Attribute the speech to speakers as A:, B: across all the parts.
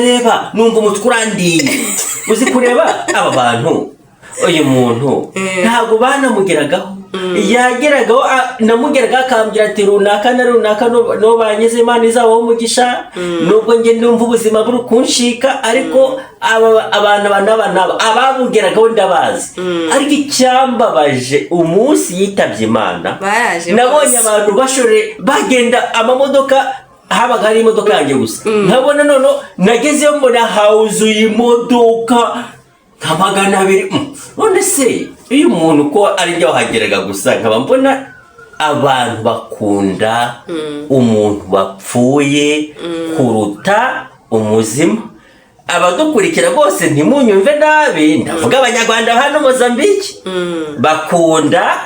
A: reba numva umutwe uzi kureba aba bantu uyu muntu ntago banamugeragaho yageragaho namugeragaho akambwira ati runaka na runaka no banyeze Imana izabaho umugisha nubwo nge ndumva ubuzima buri kunshika ariko abantu abamugeragaho ndabazi ariko icyambabaje umunsi yitabye Imana nabonye abantu bashore bagenda amamodoka habaga hari imodoka yanjye gusa nkabona none nagezeyo mbona hawuzuye imodoka nka 200 none se iyo umuntu ko ari njye wahageraga gusa nkaba mbona abantu bakunda umuntu bapfuye kuruta umuzima. Abadukurikira bose ntimunyumve nabi, ndavuga abanyarwanda hano Mozambique bakunda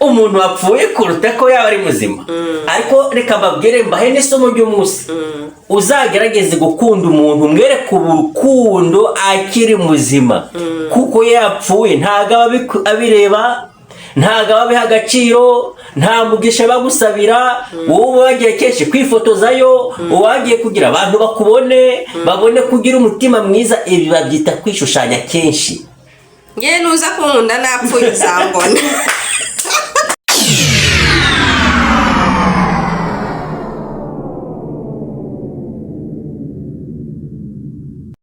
A: umuntu wapfuye kuruta ko yaba ari muzima. Ariko reka mbabwire mbahe n'isomo ry'umunsi, uzagerageze gukunda umuntu mwereke urukundo akiri muzima, kuko yapfuye ntago abireba, ntago abiha agaciro, nta mugisha bagusabira. Wowe wagiye kenshi kwifotozayo, wagiye kugira abantu bakubone, babone kugira umutima mwiza, ibi babyita kwishushanya kenshi.
B: Nge nuza kunkunda napfuye uzambona.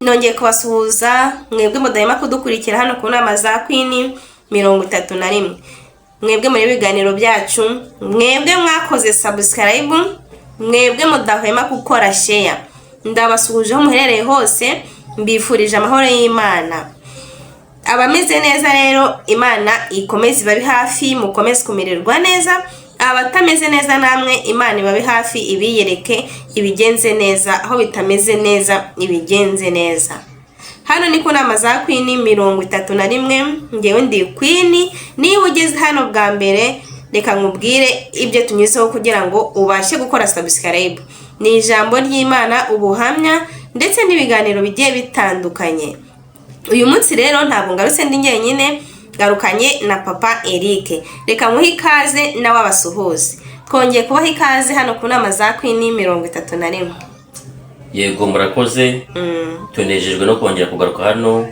B: Nongeye kubasuhuza mwebwe mudahema kudukurikira hano ku nama za Queen 31. Mwebwe muri biganiro byacu, mwebwe mwakoze subscribe, mwebwe mudahema gukora share. Ndabasuhuje aho muherereye hose, mbifurije amahoro y'Imana. Abameze neza rero Imana ikomeze babi hafi, mukomeze kumererwa neza. Abatameze neza namwe Imana ibabe hafi, ibiyereke ibigenze neza, aho bitameze neza ibigenze neza. Hano ni ku nama za Queen 31. Ngewe ndi Queen. Niba ugeze hano bwa mbere, reka nkubwire ibyo tunyuzeho kugira ngo ubashe gukora subscribe. Ni ijambo ry'Imana, ubuhamya ndetse n'ibiganiro bigiye bitandukanye. Uyu munsi rero ntabwo ngarutse ndi ngenyine, garukanye na Papa Eric. Reka muhe ikaze nawe abasuhuze. Twongeye kubaha ikaze hano ku nama za Queen 31.
A: Yego murakoze. Tunejejwe no kongera kugaruka hano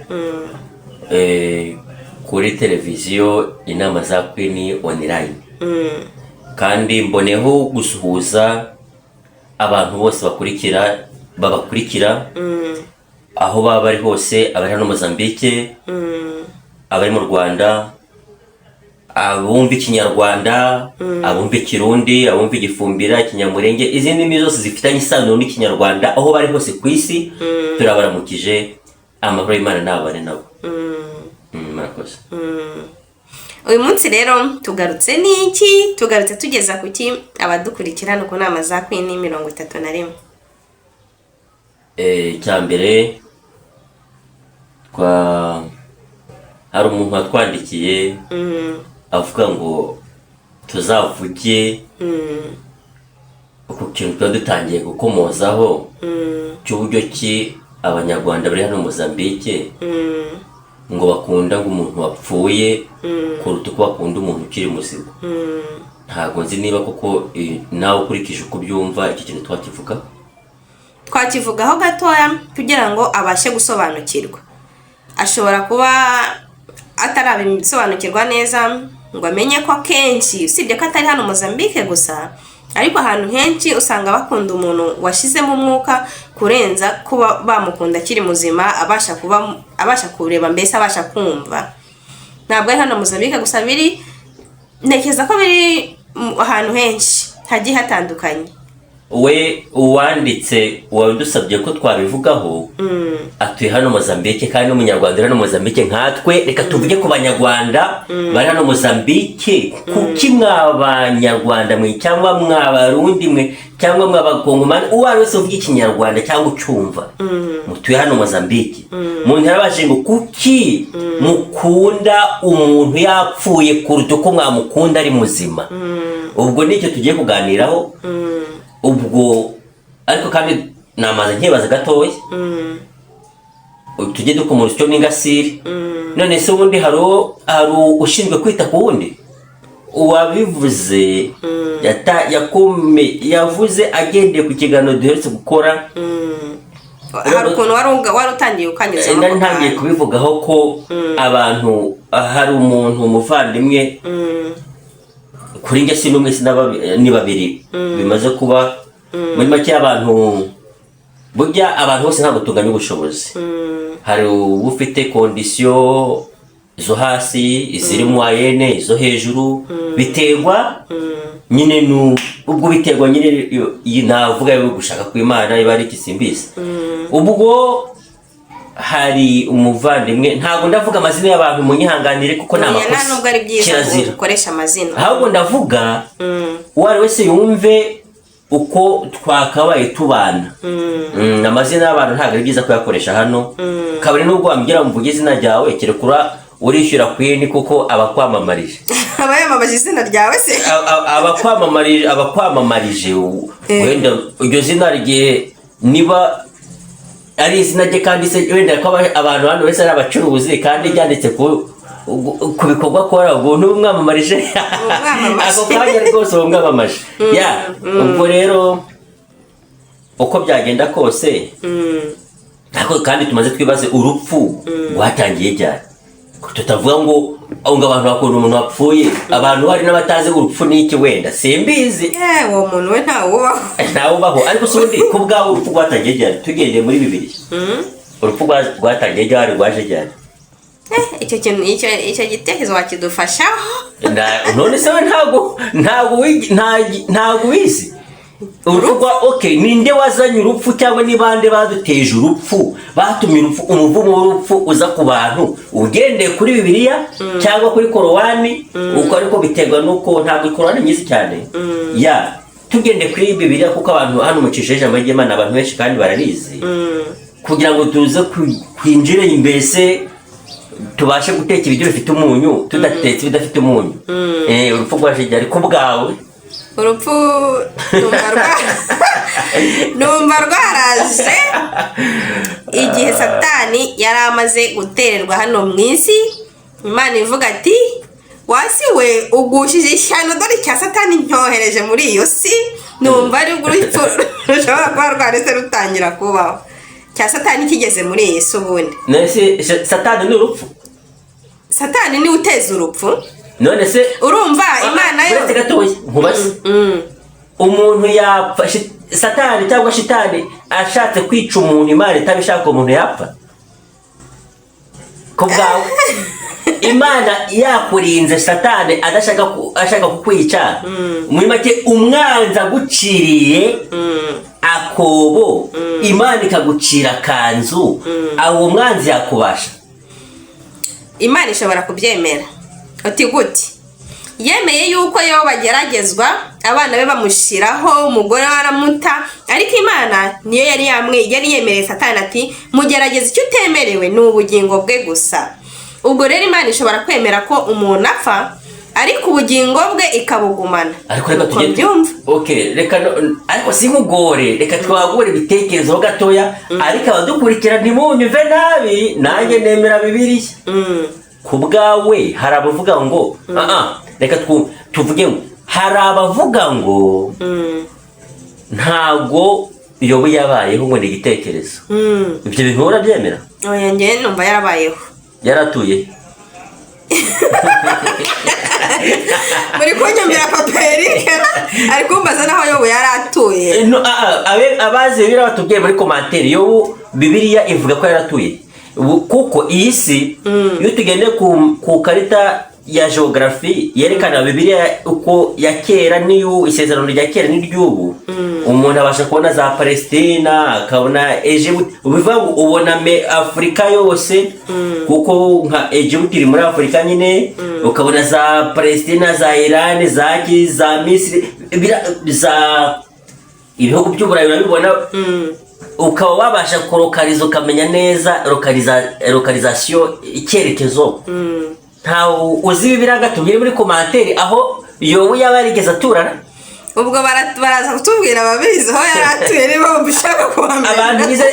A: kuri televiziyo inama za Queen online. Kandi mboneho gusuhuza abantu bose babakurikira aho baba bari hose, abari hano Mozambique, abari mu Rwanda, abumva ikinyarwanda, abumva ikirundi, abumva igifumbira, ikinyamurenge, izindi ndimi zose zifitanye isano n'ikinyarwanda, aho bari hose ku isi turabaramukije. Amahoro y'Imana nabane nabo. Murakoze.
B: Uyu munsi rero tugarutse n'iki? Tugarutse tugeza kuki abadukurikirana ku nama za Queen 31.
A: Cyambere hari umuntu watwandikiye avuga ngo tuzavuge ku kintu tuba dutangiye gukomozaho cy'uburyo ki abanyarwanda bari hano Mozambique ngo bakunda ngo umuntu wapfuye kuruta uko bakunda umuntu ukiri muzima. Ntabwo nzi niba koko nawe ukurikije uko byumva iki kintu
B: twakivugaho gatoya kugira ngo abashe gusobanukirwa. Ashobora kuba atarabisobanukirwa neza ngo amenye ko kenshi usibye ko atari hano Mozambique gusa, ariko ahantu henshi usanga bakunda umuntu washizemo umwuka kurenza kuba bamukunda akiri muzima, abasha kureba, mbese abasha kumva. Ntabwo ari hano Mozambique gusa biri, nekeza ko biri ahantu henshi hagiye hatandukanye.
A: We uwanditse wadusabye ko twabivugaho atuye hano Mozambique kandi n'umunyarwanda hano Mozambique nkatwe. Reka tuvuge ku banyarwanda bari hano Mozambique. Kuki mw'abanyarwanda mwe cyangwa mw'abarundi mwe cyangwa mw'abakongomani, uwo ari wese uvuga ikinyarwanda cyangwa ucyumva, mutuye hano Mozambique, umuntu yarabaje ngo kuki mukunda umuntu yapfuye kuruta uko mwamukunda ari muzima? Ubwo nicyo tugiye kuganiraho. Ubwo ariko kandi namaze nkibaza gatoya, tujye dukomora icyo n'ingasiri. None se ubundi hari ushinzwe kwita ku wundi? Uwabivuze yavuze agendeye ku kiganiro duherutse gukora
B: hari ukuntu wari utangiye ukanyuzamo
A: ntangiye kubivugaho ko abantu hari umuntu umuvandimwe kuri njye si n'umwe ni babiri bimaze kuba muri make y'abantu burya abantu bose ntabwo tunganya ubushobozi hari ufite kondisiyo izo hasi iziri moyenne izo hejuru biterwa nyine ubwo biterwa nyine navuga yo gushaka kw'Imana iba ari ikisimbisi ubwo hari umuvandimwe ntabwo ndavuga amazina y'abantu munyihanganire kuko nta makosa
B: nubwo ari byiza gukoresha amazina
A: ahubwo ndavuga uwo ari wese yumve uko twakabaye tubana amazina y'abantu ntabwo ari byiza kuyakoresha hano kabari nubwo wambwira mvuge izina ryawe kerekura urishyura kwini kuko abakwamamarije
B: abayamamaje izina ryawe se
A: abakwamamarije wenda iryo zina rigiye niba ari izina rye kandi se wenda ko abantu hano bese ari abacuruzi kandi ryanditse ku bikorwa akora ubwo n'umwamamarije ako kanya rwose uwo mwamamaje ubwo rero uko byagenda kose kandi tumaze twibaze urupfu rwatangiye ryari tutavuga ngo abantu bakunda umuntu wapfuye abantu hari n'abatazi urupfu n'iki wenda simbizi
B: uwo muntu we
A: ntawubaho ariko si ubundi ku bwawe urupfu rwatangiye ryari tugendeye muri Bibiliya urupfu rwatangiye ryari rwaje ryari
B: icyo gitekerezo wakidufashaho
A: none se ntabwo wizi ninde wazanye urupfu cyangwa ni bande baduteje urupfu batumye umuvumo w'urupfu uza ku bantu ugendeye kuri Bibiliya cyangwa kuri Korowani uko ariko biterwa nuko ntabwo Korowani nyizi cyane tugendeye kuri Bibiliya kuko abantu hano mucisheje ijambo ry'Imana abantu benshi kandi bararizi kugira ngo tuze kwinjire imbese tubashe guteka ibiryo bifite umunyu tudatetse bidafite umunyu urupfu rwaje ryari ku bwawe
B: urupfu numva rwaraje igihe Satani yari amaze gutererwa hano mu isi Imana ivuga ati wasi we ugushije ishyano dore cya Satani nyohereje muri iyo si numva ari urupfu rushobora kuba rwaretse rutangira kubaho cya Satani kigeze muri iyi si ubundi
A: nese Satani ni urupfu
B: Satani ni uteza urupfu
A: none se
B: urumva Imana yo
A: gatoya nkubaze umuntu yapfa Satani cyangwa shitani ashatse kwica umuntu Imana itabishaka umuntu yapfa ko bwawe Imana yakurinze Satani ashaka kukwica muri make umwanza guciriye akobo Imana ikagucira kanzu aho umwanzi yakubasha
B: Imana ishobora kubyemera ati gute yemeye yuko yo bageragezwa abana be bamushiraho umugore waramuta ariko Imana niyo yari yemereye Satani ati mugerageze icyo utemerewe ni ubugingo bwe gusa ubwo rero Imana ishobora kwemera ko umuntu apfa ariko ubugingo bwe ikabugumana
A: ariko reka tujye reka ariko sinkugore reka twagure ibitekerezo gatoya ariko abadukurikira ntimunyuve nabi nanjye nemera Bibiliya ku bwawe hari abavuga ngo reka tuvuge ngo hari abavuga ngo ntabwo Yobu yabayeho ngo ni igitekerezo ibyo bintu urabyemera
B: oya njye numva yarabayeho
A: yaratuye
B: muri kunyumvira paperi ariko umbaza naho Yobu yaratuye
A: abazi Bibiliya batubwiye muri komantere Yobu Bibiliya ivuga ko yaratuye kuko iyi si iyo tugendeye ku karita ya geography yerekana Bibiliya uko ya kera niyo isezerano rya kera n'iryubu umuntu abasha kubona za Palestina akabona Egypt ubivuga ubona Afrika yose kuko nka Egypt iri muri Afrika nyine ukabona za Palestina za Iran za Misiri za ibihugu by'Uburayi urabibona ukaba wabasha kurokariza ukamenya neza localisation icyerekezo ntawe uzi Bibiliya tubwire muri komantere aho Yobu yaba yarigeze aturana
B: ubwo baraza kutubwira ababizi aho yaratuye niba bishaka kubamenya
A: abantu bize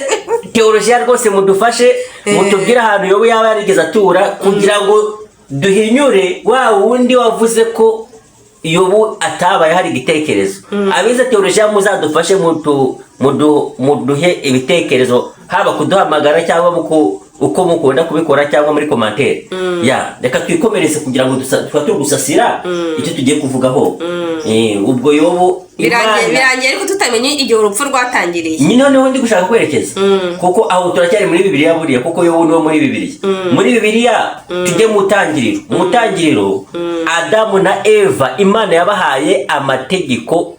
A: teologiya rwose mudufashe mutubwire ahantu Yobu yaba yarigeze atura kugira ngo duhinyure wa wundi wavuze ko Yobu atabaye hari igitekerezo abize teologiya muzadufashe muduhe ibitekerezo haba kuduhamagara cyangwa uko mukunda kubikora cyangwa muri commentaire. Ya reka twikomereze kugira ngo turi gusasira icyo tugiye kuvugaho. Ubwo Yobu
B: birangiye ariko tutamenye igihe urupfu rwatangiriye.
A: Nyine noneho ndi gushaka kwerekeza kuko aho turacyari muri Bibiliya buriya kuko Yobu niwo muri Bibiliya. Muri Bibiliya tujye mu tangiriro Adamu na Eva Imana yabahaye amategeko,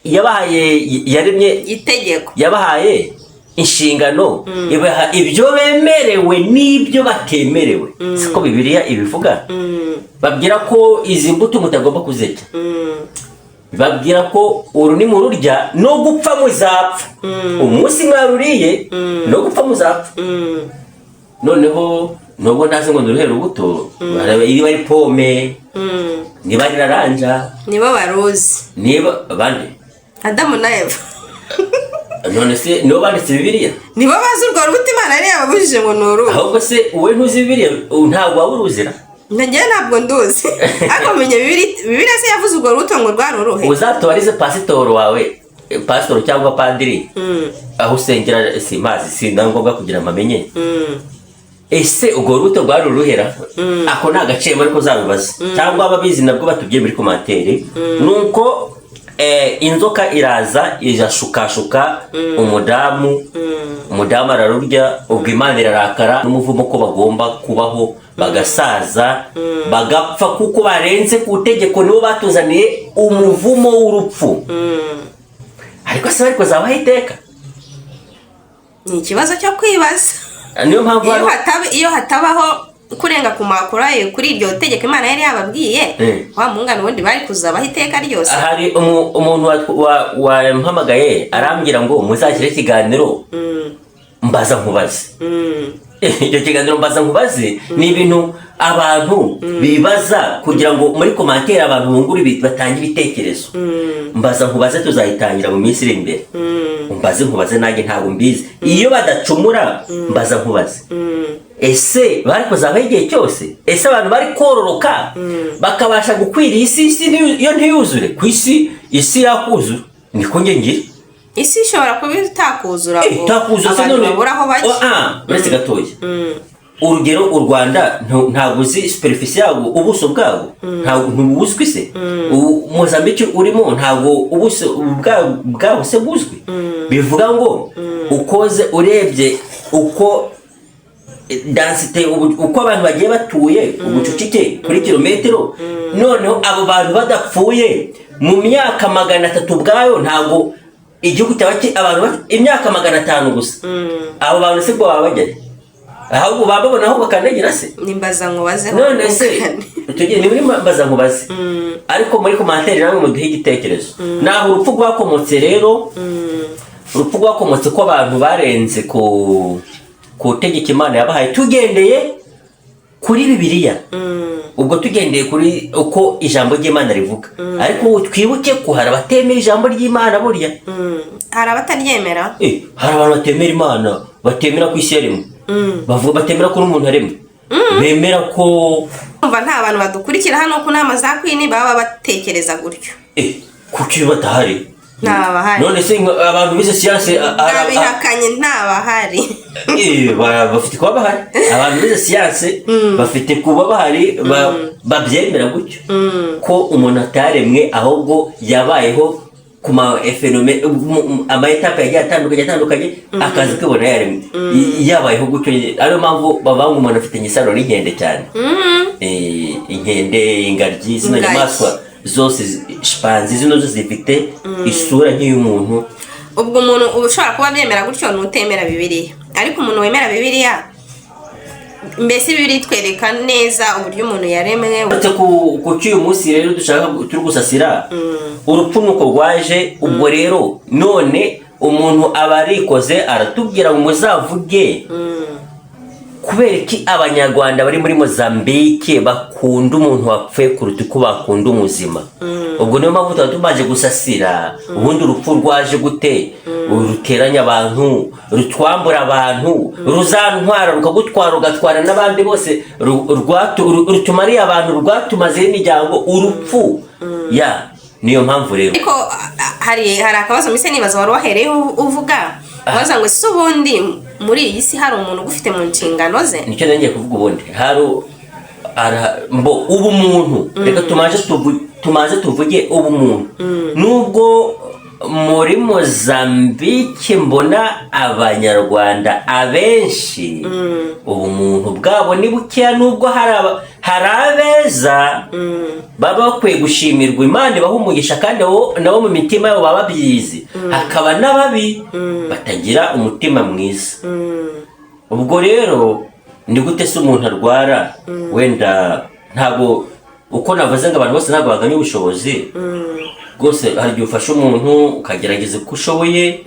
A: yabahaye yaremye
B: itegeko,
A: yabahaye inshingano, ibaha ibyo bemerewe n'ibyo batemerewe. Siko Bibiliya ibivuga. Babwira ko izi mbuto mutagomba kuzirya. Babwira ko uru ni mururya no gupfa muzapfa. Umunsi mwaruriye no gupfa muzapfa. Noneho nubwo ntazi ngo nduruhere urubuto, iri bari pome, niba ari naranja,
B: niba baruzi,
A: niba abandi
B: Adamu na Eva.
A: None se nibo banditse Bibiliya?
B: Nibo bazi urwo rubuto Imana yari yababujije ngo nuru.
A: Ahubwo se wowe ntuzi Bibiliya ntabwo wawuruzira?
B: Njye ntabwo nduzi. Ariko menye Bibiliya se yavuze urwo rubuto ngo rwaruruhe.
A: Uzatubarize pastor wawe, pastor cyangwa padiri, aho usengera simazi sindangombwa kugira amamenye. Ese urwo rubuto rwaruruhera? Ako ni agaciro ariko uzabibaza cyangwa ababizi nabwo batubwiye muri commentaire. Nuko inzoka iraza irashukashuka umudamu ararurya, ubwo Imana irarakara n'umuvumo ko bagomba kubaho bagasaza bagapfa kuko barenze ku tegeko, nibo batuzaniye umuvumo w'urupfu. Ariko se bari kuzabaho iteka?
B: Ni ikibazo cyo kwibaza.
A: Niyo mpamvu
B: iyo hatabaho kurenga ku makuru kuri iryo tegeko Imana yari yababwiye, wa mungana ubundi bari kuzabaho iteka ryose.
A: Hari umuntu wampamagaye arambwira ngo muzakire ikiganiro mbaza nkubaze. Icyo kiganiro mbaza nkubaze ni ibintu abantu bibaza kugira ngo muri commentaire abantu bunguri batange ibitekerezo. Mbaza nkubaze tuzayitangira mu minsi iri imbere. Mbaze nkubaze nanjye ntabwo mbizi. Iyo badacumura mbaza nkubaze. Ese bari kuzabaho igihe cyose? Ese abantu bari kororoka bakabasha gukwira isi iyo ntiyuzure? Ku isi yakuzura niko ngira.
B: Isi ishobora kuba itakuzura ngo
A: abantu
B: babura aho bajya.
A: Uretse gatoya, urugero u Rwanda ntabwo uzi superficie yago, ubuso bwago ntabwo buzwi se. Mozambique urimo ntabwo ubuso bwago se buzwi. Bivuga ngo ukoze urebye uko densité uko abantu bagiye batuye ubucucike kuri kilometero, noneho abo bantu badapfuye mu myaka 300 ubwayo ntabwo igihugu cyabaki abantu imyaka 500 gusa. Abo bantu se bwo babajye ahubwo bababona aho bakandagira se.
B: Nimbaza nkubaze
A: none se tugiye ni muri mbaza nkubaze. Ariko muri commentaire namwe muduhe igitekerezo. Naho urupfu rwakomotse rero, urupfu rwakomotse ko abantu barenze ku tegeko Imana yabahaye tugendeye kuri Bibiliya. Ubwo tugendeye kuri uko ijambo ry'Imana rivuga. Ariko twibuke ko hari abatemera ijambo ry'Imana burya.
B: Hari abataryemera?
A: Hari abantu batemera Imana, batemera ku isi yaremwe. Bavuga batemera ko umuntu aremwe. Bemera ko
B: umva nta bantu badukurikira hano ku nama za Queen baba batekereza gutyo.
A: Kuki batahari?
B: Ntabahari.
A: None se abantu bize siyanse
B: abihakanye ntabahari.
A: Bafite kuba bahari. Abantu bize siyanse bafite kuba bahari, babyemera gutyo ko umuntu ataremwe ahubwo yabayeho kuma phénomène ama etape yagiye atandukanye akazi kibona yaremwe yabayeho gutyo. Ariyo mpamvu bavanga umuntu afite nyisaro n'inkende cyane. Inkende, ingaryi, zino nyamaswa zose shipanzi zino zo zifite isura nk'iy'umuntu.
B: Ubwo umuntu ushobora kuba byemera gutyo n'utemera Bibiliya. Ariko umuntu wemera Bibiliya, mbese Bibiliya itwereka neza uburyo umuntu yaremwe.
A: Ku cyuyu munsi rero dushaka turi gusasira urupfu nuko rwaje. Ubwo rero none umuntu abarikoze aratubwira ngo muzavuge kubera iki abanyarwanda bari muri Mozambique bakunda umuntu wapfuye kuruta uko bakunda umuzima. Ubwo niyo mpamvu tumaze gusasira ubundi urupfu rwaje gute, ruteranya abantu, rutwambura abantu, ruzantwara rukagutwara ugatwara n'abandi bose, rutumariye abantu, rwatumazeho imiryango, urupfu. Niyo mpamvu rero
B: ariko hari akabazo mise nibaza wari wahereye uvuga waza ngo si ubundi muri iyi si hari umuntu ugufite mu nshingano ze.
A: nicyo ngiye kuvuga ubundi ubumuntu reka tumaze tuvuge ubumuntu. nubwo muri Mozambique mbona abanyarwanda abenshi ubumuntu bwabo ni bukeya, nubwo hari abeza baba bakwiye gushimirwa, Imana ibaha umugisha kandi nabo mu mitima yabo baba babyizi. hakaba n'ababi batagira umutima mwiza. ubwo rero ni gute se umuntu arwara? wenda ntabwo uko navuze ngo abantu bose ntabwo baganye ubushobozi rwose. hari igihe ufasha umuntu ukagerageza uko ushoboye,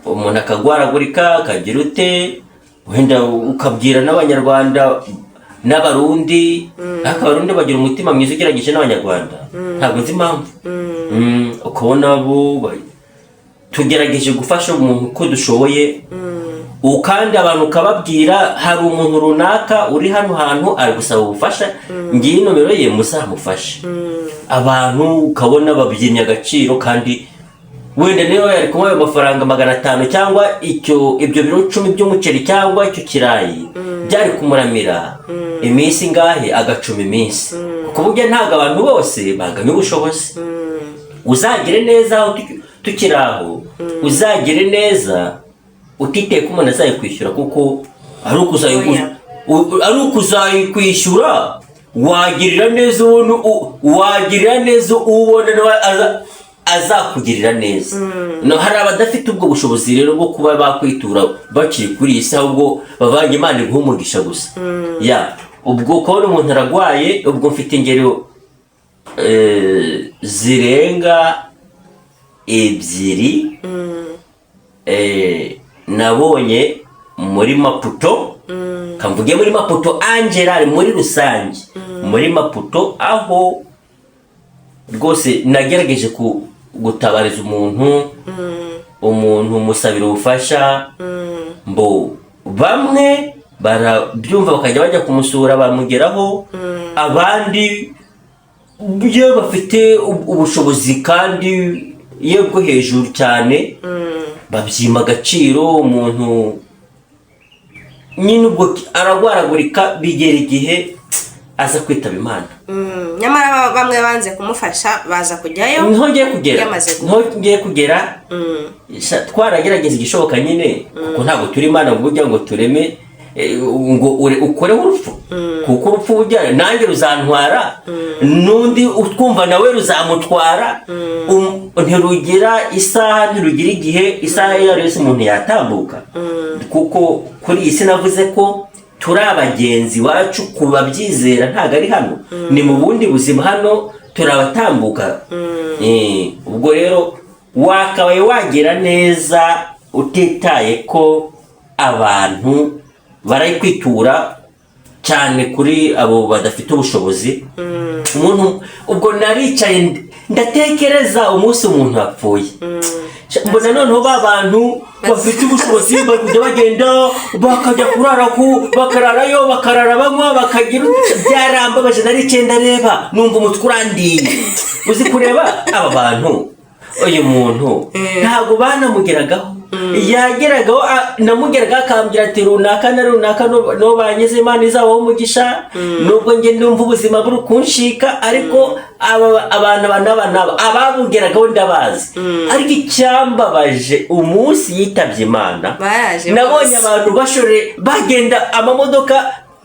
A: umuntu akagwaragurika akagira ute, wenda ukabwira n'abanyarwanda n'abarundi, ariko abarundi bagira umutima mwiza ugerageje n'abanyarwanda, ntabwo nzi impamvu. ukabona bo tugerageje gufasha umuntu uko dushoboye, kandi abantu ukababwira hari umuntu runaka uri hano hantu ari gusaba ubufasha, ngiye nomero ye muzamufashe. abantu ukabona babyinnye agaciro, kandi wenda niyo yari kumuha ayo mafaranga 500 cyangwa ibyo biro 10 by'umuceri cyangwa icyo kirayi byari kumuramira iminsi ngahe, agacuma iminsi. kuko burya ntabwo abantu bose baganye ubushobozi. uzagire neza aho tukiraho, uzagire neza utiteye ko umuntu azayikwishyura, kuko ari ukuzayikwishyura wagirira neza ubona azakugirira neza. hari abadafite ubwo bushobozi rero bwo kuba bakwitura bakiri kuri iyi si, ahubwo bavanye Imana iguha umugisha gusa. ubwo ukabona umuntu aragwaye, ubwo mfite ingero zirenga 2 nabonye muri Maputo. kamvuge muri Maputo Angela muri rusange, muri Maputo aho rwose nagerageje gutabariza umuntu musabira ubufasha. bamwe barabyumva bakajya bajya kumusura bamugeraho, abandi iyo bafite ubushobozi kandi yebwo hejuru cyane babyima agaciro. umuntu nyine ubwo aragwaragurika, bigera igihe aza kwitaba Imana.
B: nyamara bamwe banze kumufasha baza kujyayo.
A: ngiye kugera twaragerageza igishoboka nyine, kuko ntabwo turi Imana burya ngo tureme ngo ukoreho urupfu, kuko urupfu ujya nanjye ruzantwara, n'undi utwumva nawe ruzamutwara. ntirugira isaha, ntirugira igihe, isaha iyo yose umuntu yatambuka. kuko kuri iyi si navuze ko turi abagenzi wacu, kubabyizera ntabwo ari hano, ni mu bundi buzima. hano turabatambuka. ubwo rero wakabaye wagira neza utitaye ko abantu barayikwitura cyane kuri abo badafite ubushobozi. umuntu ubwo naricaye ndatekereza umunsi umuntu apfuye, mbona noneho bantu bafite ubushobozi bakujya bagenda bakajya bakararayo, bakarara banywa, bakagira byarambabaje. naricaye ndareba, numva umutwe urandiye. uzi kureba aba bantu, uyu muntu ntabwo banamugeragaho, yageragaho namugeragaho akambwira ati runaka na runaka no banyeze, Imana izabaho umugisha. nubwo njye ndumva ubuzima buri kunshika, ariko abantu ababugeragaho ndabazi. ariko icyambabaje umunsi yitabye Imana, nabonye abantu bagenda amamodoka,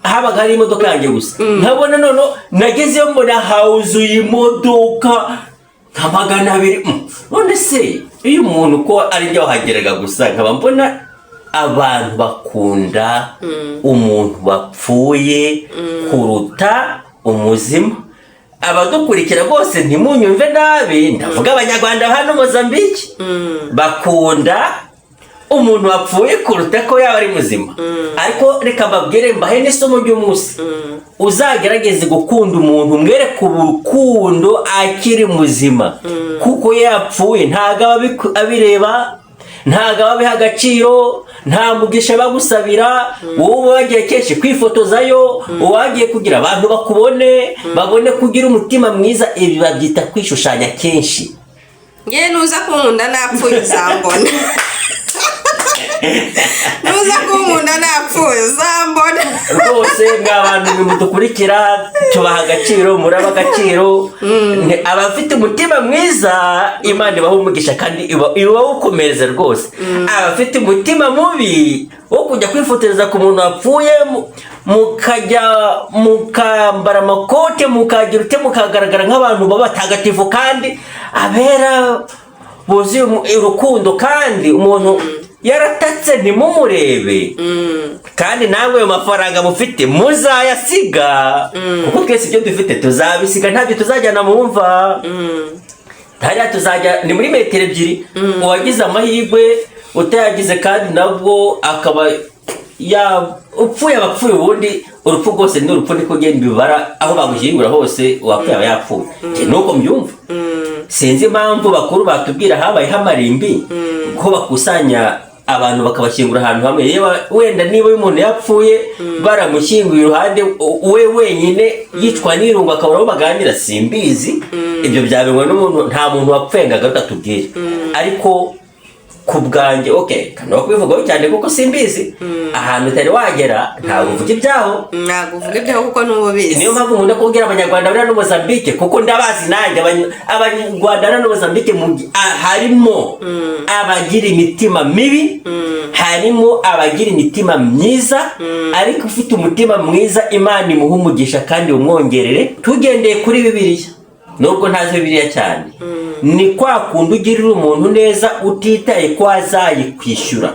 A: habaga hari imodoka yanjye gusa. nkabona none nagezeyo mbona hawuzuye imodoka nka 200. none se iyo umuntu ko ari byo wahageraga gusa, nkaba mbona abantu bakunda umuntu bapfuye kuruta umuzima. abadukurikira bose ntimunyumve nabi, ndavuga abanyarwanda hano Mozambique bakunda umuntu wapfuye kuruta ko yaba ari muzima. ariko reka mbabwire, mbahe n'isomo ry'umunsi. uzagerageze gukunda umuntu, mwereke urukundo akiri muzima, kuko yapfuye ntabwo abireba, ntabwo abiha agaciro, nta mugisha bagusabira. wowe wagiye kenshi kwifotozayo, wagiye kugira abantu bakubone, babone kugira umutima mwiza. ibi babyita kwishushanya kenshi.
B: nge nuza kunkunda napfuye uzambona. Nuza kunkunda napfuye uzambona.
A: Rwose mw'abantu mudukurikira tubaha agaciro, muraba agaciro. Abafite umutima mwiza Imana ibaha umugisha kandi iba ukomereza rwose. Abafite umutima mubi wo kujya kwifotoreza ku muntu wapfuye mukajya mukambara amakote mukagira ute mukagaragara nk'abantu b'abatagatifu kandi abera buzuye urukundo kandi umuntu yaratatse ntimumurebe. Kandi namwe ayo mafaranga mufite muzayasiga kuko twese ibyo dufite tuzabisiga ntabyo tuzajyana mu mva. Hariya tuzajya ni muri metero ebyiri. Uwagize amahirwe utayagize kandi nabwo akaba upfuye abapfuye ubundi urupfu rwose ni urupfu niko ugenda ibibara aho bagushyingura hose uwapfuye aba yapfuye. Nuko mbyumva. Sinzi impamvu bakuru batubwira habayeho amarimbi ko bakusanya abantu bakabashyingura ahantu hamwe. Wenda niba umuntu yapfuye baramushyinguye iruhande we wenyine yicwa n'irungu akabura aho baganira simbizi. Ibyo byabengwa n'umuntu, nta muntu wapfuye ngo agaruke atubwire. Ariko ku bwanjye kano kubivugaho cyane kuko simbizi. Ahantu utari wagera ntabwo uvuga ibyaho.
B: Ntabwo uvuga ibyaho kuko ntubizi. Niyo
A: mpamvu nkunda kubwira abanyarwanda bari no Mozambique kuko ndabazi nanjye. Abanyarwanda bari no Mozambique harimo abagira imitima mibi, harimo abagira imitima myiza, ariko ufite umutima mwiza Imana imuha umugisha kandi umwongerere. Tugendeye kuri Bibiliya nubwo ntazi Bibiliya cyane, ni kwa kundi ugirira umuntu neza utitaye ko azayikwishyura.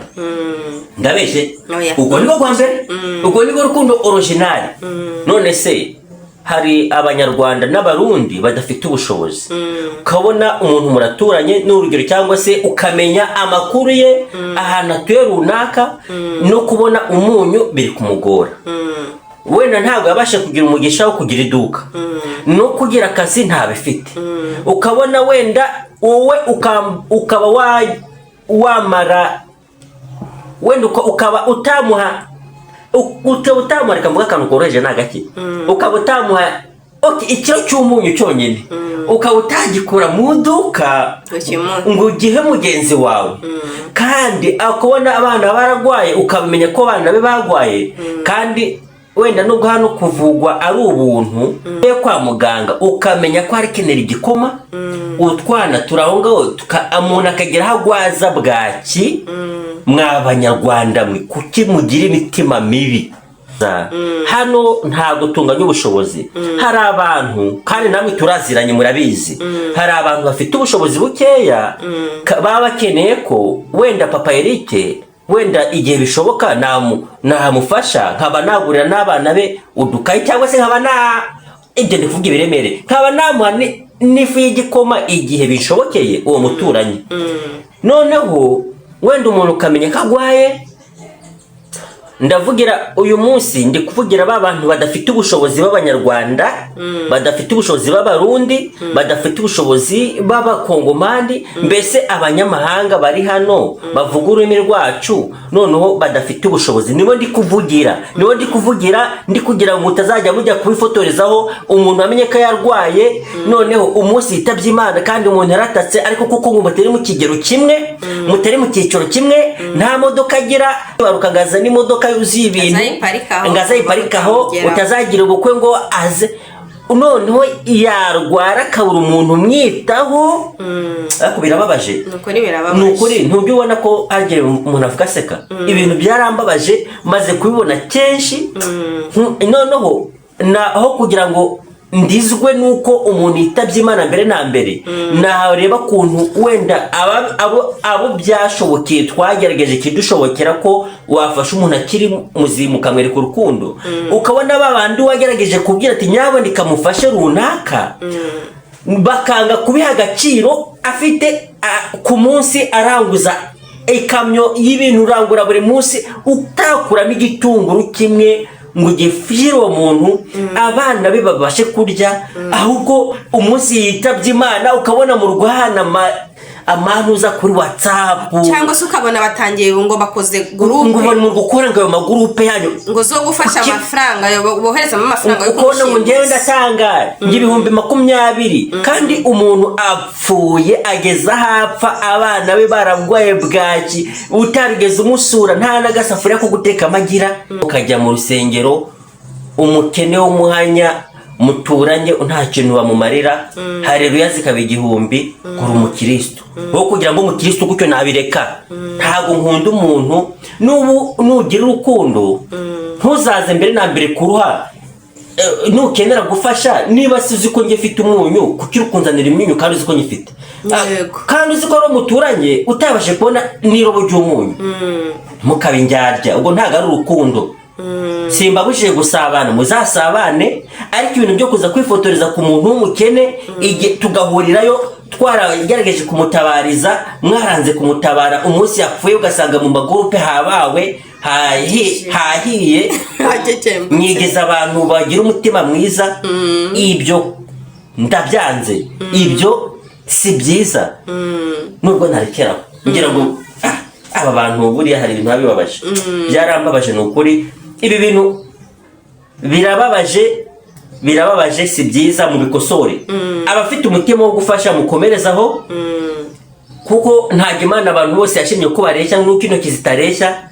A: Ndabeshe ubwo niko kwa mbere, ubwo niko rukundo original. None se hari abanyarwanda n'abarundi badafite ubushobozi, ukabona umuntu muraturanye n'urugero cyangwa se ukamenya amakuru ye ahantu atuye runaka, no kubona umunyu biri kumugora. Wenda ntabwo yabasha kugira umugisha wo kugira iduka, no kugira akazi ntabifite. Ukabona wenda wowe ukaba wamara wenda ukaba utamuha reka mvuga akantu koroheje n'agake, ukaba utamuha ikiro cy'umunyu cyonyine, ukaba utagikura mu duka ngo ugihe mugenzi wawe. Kandi akubona abana baragwaye ukabimenya ko abana be bagwaye, kandi wenda nubwo hano kuvugwa ari ubuntu kwa muganga ukamenya ko hari kenera igikoma, utwana turaho ngaho umuntu akagira aho agwaza bwaki. Mw'abanyarwanda mwe kuki mugira imitima mibi? Hano ntabwo tunganya ubushobozi. Hari abantu kandi namwe turaziranye murabizi, hari abantu bafite ubushobozi bukeya baba bakeneye ko wenda Papa Eric wenda igihe bishoboka namufasha, nkaba nagurira n'abana be udukayi cyangwa se nkaba ibyo ndivuga ibiremere, nkaba namuha n'ifu y'igikoma igihe bishobokeye uwo muturanyi. Noneho wenda umuntu ukamenya ko agwaye. Ndavugira uyu munsi ndi kuvugira abantu badafite ubushobozi b'abanyarwanda, badafite ubushobozi b'abarundi, badafite ubushobozi b'abakongomani, mbese abanyamahanga bari hano bavuga ururimi rwacu noneho badafite ubushobozi. Nibo ndi kuvugira ndi kugira ngo mutazajya mujya kubifotorezaho umuntu amenye ko yarwaye noneho umunsi yitabye Imana kandi umuntu yaratatse, ariko kuko mutari mu kigero kimwe, mutari mu cyiciro kimwe, nta modoka agira, barukagaza n'imodoka yuzuye ibintu ngazayiparikaho, utazagira ubukwe ngo aze noneho yarwara akabura umuntu umwitaho. Ariko birababaje, ni ukuri. Ntujya ubona ko agiye umuntu avuga aseka? Ibintu byarambabaje maze kubibona kenshi. Noneho aho kugira ngo ndizwe nuko umuntu yitabye Imana mbere na mbere, nareba kuntu wenda abo byashobokeye twagerageje kidushobokera ko wafasha umuntu akiri muzima ukamwereka urukundo, ukabona babandi wagerageje kubwira ati nyaboneka mufashe runaka, bakanga kubiha agaciro. Afite ku munsi aranguza ikamyo y'ibintu, urangura buri munsi utakuramo igitunguru kimwe ngo ugifire uwo muntu abana be babashe kurya, ahubwo umunsi yitabye Imana ukabona mu rwana amanuza kuri WhatsApp
B: cyangwa se ukabona batangiye ngo bakoze groupe
A: ngo bari mu gukora ngo ayo magroupe yanyu
B: ngo zo gufasha amafaranga bohereza mu mafaranga yo
A: kubona ngo ngende ndatanga y'ibihumbi 20 kandi umuntu apfuye ageza hapfa abana be baragwaye bwaki utarigeze umusura nta nagasafuriya ko guteka amagira ukajya mu rusengero umukene w'umuhanya muturanye nta kintu bamumarira haleluya zikaba igihumbi kuri umukristo wo kugira ngo umukristo gucyo nabireka ntago nkunda umuntu nugira urukundo ntuzaze mbere na mbere kuruha nukenera gufasha niba sizi ko nge mfite umunyu kuki ukunzanira imyunyu kandi uzi ko nyifite kandi uzi ko ari umuturanye utabashe kubona nirobo ry'umunyu mukabinjyarya ubwo ntago ari urukundo simbabujije gusabana muzasabane ariko ibintu byo kuza kwifotoreza ku muntu w'umukene tugahurirayo twaragerageje kumutabariza mwaranze kumutabara umunsi yapfuye ugasanga mu magroupe habawe hahiye mwigeza abantu bagira umutima mwiza ibyo ndabyanze ibyo si byiza nubwo narekeraho ngira ngo aba bantu buriya hari ibintu bibabaje byarambabaje n'ukuri ibi bintu birababaje si byiza mu bikosore abafite umutima wo gufasha mukomerezaho kuko nta Imana abantu bose yashimye ko bareshya nuko intoki zitareshya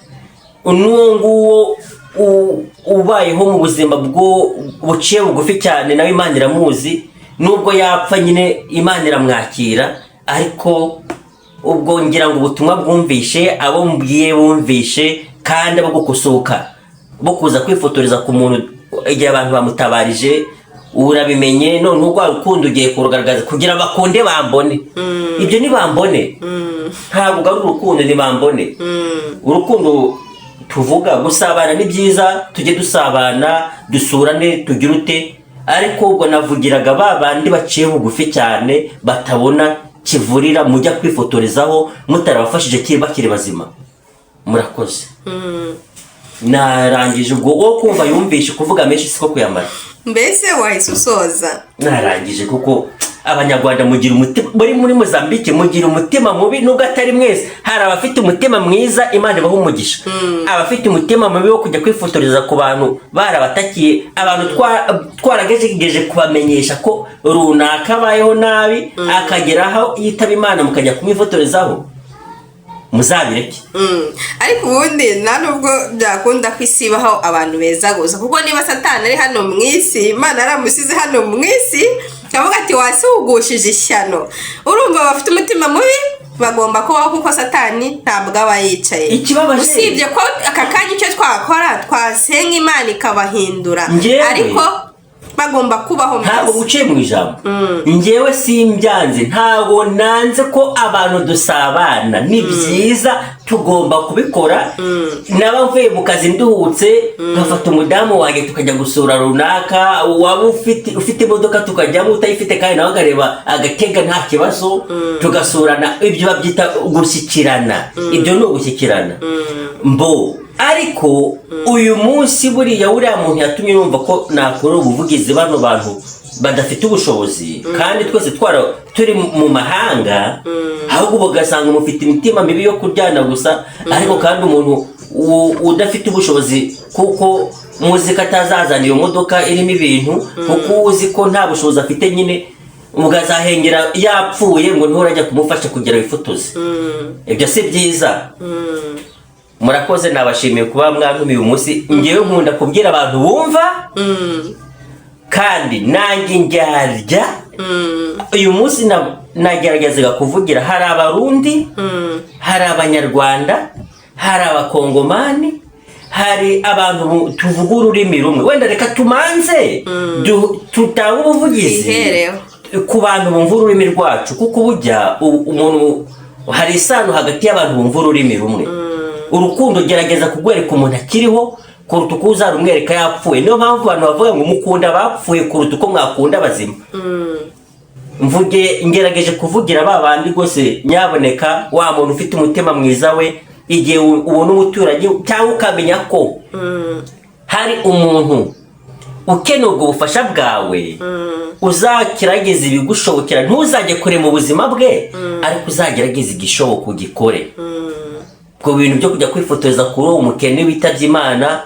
A: n'uwo nguwo ubayeho mu buzima bwo buciye bugufi cyane nawe Imana iramuzi nubwo yapfa nyine Imana iramwakira ariko ubwo ngira ngo ubutumwa bwumvishe abo mbwiye bumvishe kandi abo gukusuka bo kuza kwifotoreza ku muntu igihe abantu bamutabarije urabimenye none ubwo urukundo ugiye kurugaragaza kugira bakunde bambone ibyo ni bambone ntabwo ari urukundo ni bambone urukundo tuvuga gusabana ni byiza tujye dusabana dusurane tugire ute ariko ubwo navugiraga babandi baciye bugufi cyane batabona kivurira mujya kwifotorezaho mutarabafashije bakiri bazima murakoze narangije ubwo wo kumva yumvishe kuvuga menshi siko kuyamara
B: mbese wahise usoza
A: narangije kuko abanyarwanda mugira umutima muri Mozambique mugira umutima mubi nubwo atari mwese hari abafite umutima mwiza Imana ibaha umugisha abafite umutima mubi wo kujya kwifotoreza ku bantu barabatakiye abantu twaragejeje kubamenyesha ko runaka bayeho nabi akageraho yitaba Imana mukajya kumwifotorezaho muzabireke
B: ariko ubundi nta nubwo byakunda kwisibaho abantu beza gusa kuko niba Satani ari hano mu isi Imana aramusize hano mu isi kavuga ati wasugushije ishyano urumva bafite umutima mubi bagomba kubaho kuko Satani ntabwo aba yicaye usibye ko aka kanya icyo twakora twasenga Imana ikabahindura ariko bagomba kubaho
A: ntabwo uciye mu ijambo njyewe simbyanze ntabwo nanze ko abantu dusabana ni byiza tugomba kubikora naba mvuye mu kazi nduhutse ngafata umudamu wanjye tukajya gusura runaka waba ufite imodoka tukajyamo utayifite kandi nawe agareba agatega nta kibazo tugasurana ibyo babyita gushyikirana ibyo ni ugushyikirana mbo ariko uyu munsi buriya muntu yatumye numva ko nakora ubuvugizi bano bantu badafite ubushobozi kandi twese turi mu mahanga ahubwo ugasanga mufite imitima mibi yo kuryana gusa ariko kandi umuntu udafite ubushobozi kuko muzi ko atazazana iyo modoka irimo ibintu kuko uzi ko nta bushobozi afite nyine mugazahengera yapfuye ngo nturajya kumufasha kugira wifotoze ibyo si byiza murakoze nabashimiye kuba mwantumiye umunsi ngewe nkunda kubwira abantu bumva kandi nanjye njyarya uyu munsi nageragezaga kuvugira hari abarundi hari abanyarwanda hari abakongomani hari abantu tuvuga ururimi rumwe wenda reka tumanze tutanga ubuvugizi ku bantu bumva ururimi rwacu kuko bujya umuntu hari isano hagati y'abantu bumva ururimi rumwe urukundo gerageza kugwereka umuntu akiriho kuruta uko uzarumwereka yapfuye niyo mpamvu abantu bavuga ngo mukunda bapfuye kuruta uko mwakunda bazima ngerageje kuvugira babandi rwose nyaboneka wa muntu ufite umutima mwiza we igihe ubona umuturage cyangwa ukamenya ko hari umuntu ukeneye ubwo bufasha bwawe uzagerageza ibigushobokera, ntuzajye kure mu buzima bwe, ariko uzagerageza igishoboka ugikore. ubwo bintu byo kujya kwifotoreza kuri uwo mukene witabye Imana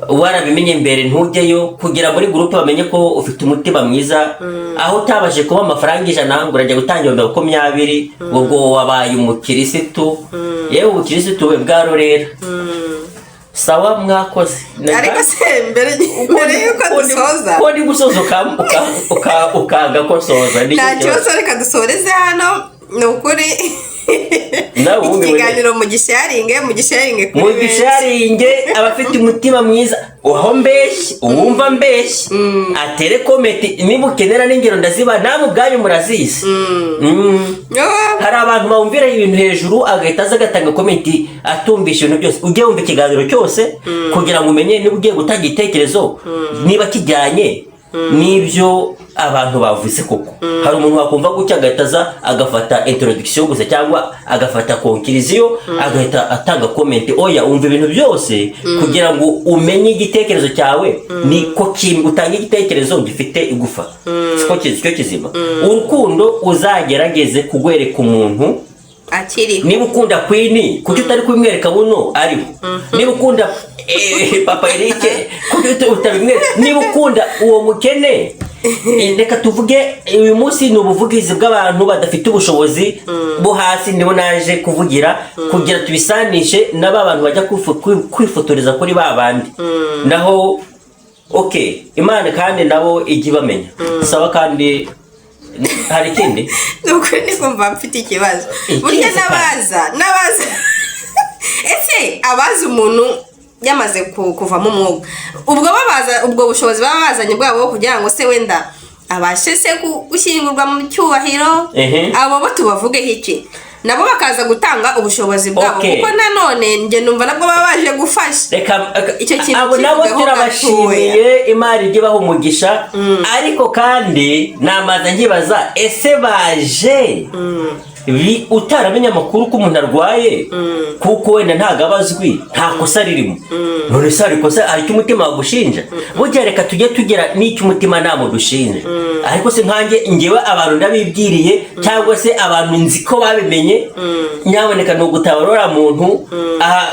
A: warabimenye mbere ntujyeyo, kugira muri groupe bamenye ko ufite umutima mwiza, aho utabaje kuba amafaranga 100 ngo urajya gutangira 20, ubwo wabaye umukirisitu. Yewe ubukirisitu we bwarorera. Sawa mwakoze.
B: Ariko se mbere yuko dusoza
A: ko ndi gusoza ukaga ko soza
B: nta kibazo, reka dusoreze hano. Ni ukuri ikiganiro mugisharinge abafite umutima mwiza, aho mbeshye uwumva mbeshye atere comment, niba ukenera n'ingero ndaziba namwe ubwanyu murazizi. Hari abantu bawumvira ibintu hejuru agahita aza agatanga comment atumvisha ibintu byose. Ujye wumva ikiganiro cyose kugira ngo umenye niba ugiye gutanga igitekerezo niba kijyanye n'ibyo abantu bavuze koko. Hari umuntu wakumva gutya agahita agafata introduction gusa cyangwa agafata conclusion agahita atanga comment. Oya, umva ibintu byose kugira ngo umenye igitekerezo cyawe niko utanga igitekerezo gifite igufa, siko kizima. Urukundo uzagerageze kugwereka umuntu akiri.
A: Niba ukunda Queen kuki utari kumwereka buno ariho? Niba ukunda Papa Eric kuki utabimwereka? Niba ukunda uwo mukene, reka tuvuge uyu munsi ni ubuvugizi bw'abantu badafite ubushobozi bo hasi, nibo naje kuvugira kugira tubisanishe n'aba bantu bajya kwifotoreza kuri babandi. Naho okay, Imana kandi nabo ijye bamenya. Sawa. Kandi hari ikindi
B: nukuri nikumva mfite ikibazo burya nabaza ese abaza umuntu yamaze kuva mu mwuga, ubwo bushobozi baba bazanye bwabo kugira ngo se wenda abashe se gushyingurwa mu cyubahiro, abo bo tubavuge iki? Nabo bakaza gutanga ubushobozi bwabo kuko nanone nge numva nabwo baba baje gufasha.
A: Icyo kintu abo nabo turabashimiye, Imana ijye baha umugisha. Ariko kandi namaze ngibaza, ese baje utaramenya amakuru ko umuntu arwaye kuko wenda ntago abazwi, nta kosa ririmo, none se ariko se ari cy'umutima wagushinja? Burya reka tujye tugira n'icyo umutima namo dushinja. Ariko se ngewe abantu ndabibwiriye cyangwa se abantu nzi ko babimenye, nyaboneka no gutabarora muntu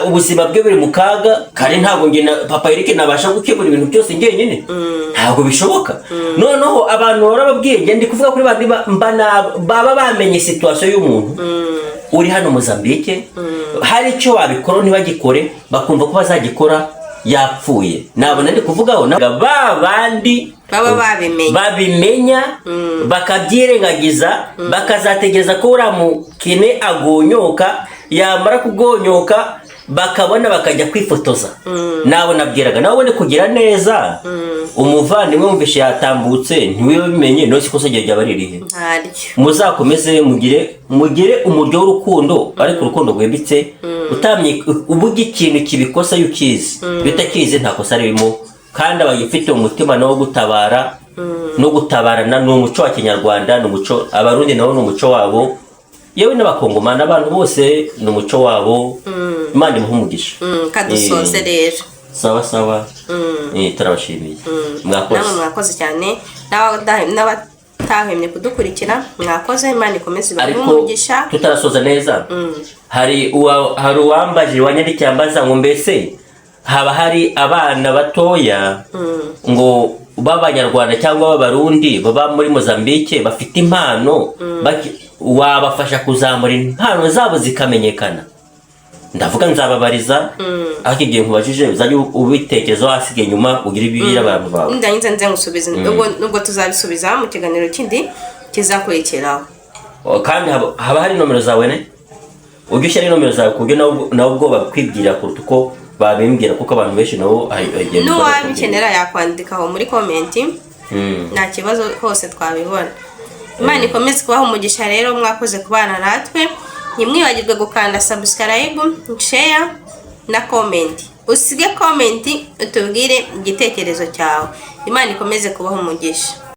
A: ubuzima bwe buri mu kaga, kandi ntabwo nge na Papa Eric nabasha gukemura ibintu byose ngenyine, ntabwo bishoboka. Noneho abantu barababwiye, nge ndi kuvuga kuri bandi baba bamenye situation y'umuntu uri hano Mozambique, hari icyo wabikora ntibagikore, bakumva ko bazagikora yapfuye. Nabona ndi kuvugaho babandi babimenya bakabyirengagiza, bakazategereza ko uramukene agonyoka, yamara kugonyoka bakabona bakajya kwifotoza. Nabo nabwiraga nawe ni kugira neza, umuvandimwe wumvishe yatambutse ntiwiwe bimenye, no sikosa gihe ryabaririhe. Muzakomeze mugire umuryo w'urukundo, ariko urukundo rwembitse, utamye ubugi ikintu kibikosa yukizi, bitakize nta kosa ririmo. Kandi abagifite umutima no gutabara no gutabarana ni umuco wa Kinyarwanda, ni umuco abarundi nabo ni umuco wabo, yewe n'abakongomana abantu bose ni umuco wabo. Imana imuhe umugisha.
B: Kadusoze rero.
A: Sawa. Turabashimiye.
B: Mwakoze cyane. N'abatahemye kudukurikira mwakoze. Imana ikomeze ibahe umugisha.
A: Tutarasoza neza, hari uwambaje wanyandikiye ambaza ngo mbese haba hari abana batoya ngo b'Abanyarwanda cyangwa b'Abarundi baba muri Mozambique bafite impano, wabafasha kuzamura impano zabo zikamenyekana? Ndavuga nzababariza, aho igihe nkubajije uzajya ubitekerezo hasigaye nyuma ugira ibibira abantu bawe.
B: Ndangiza nze ngusubiza, ubwo tuzabisubiza mu kiganiro kindi kizakurikiraho.
A: Kandi haba hari nomero zawe ne? Ujye ushyira nomero zawe kubyo nawe ubwo bakwibwira kuruta uko babimbwira, kuko abantu benshi nabo agenda
B: n'uwabikenera yakwandikaho muri comment. Nta kibazo hose twabibona. Imana ikomeze kubaha umugisha rero. Mwakoze kubana natwe, ntimwibagirwe gukanda subscribe, share na comment. Usige comment utubwire igitekerezo cyawe. Imana ikomeze kubaha umugisha.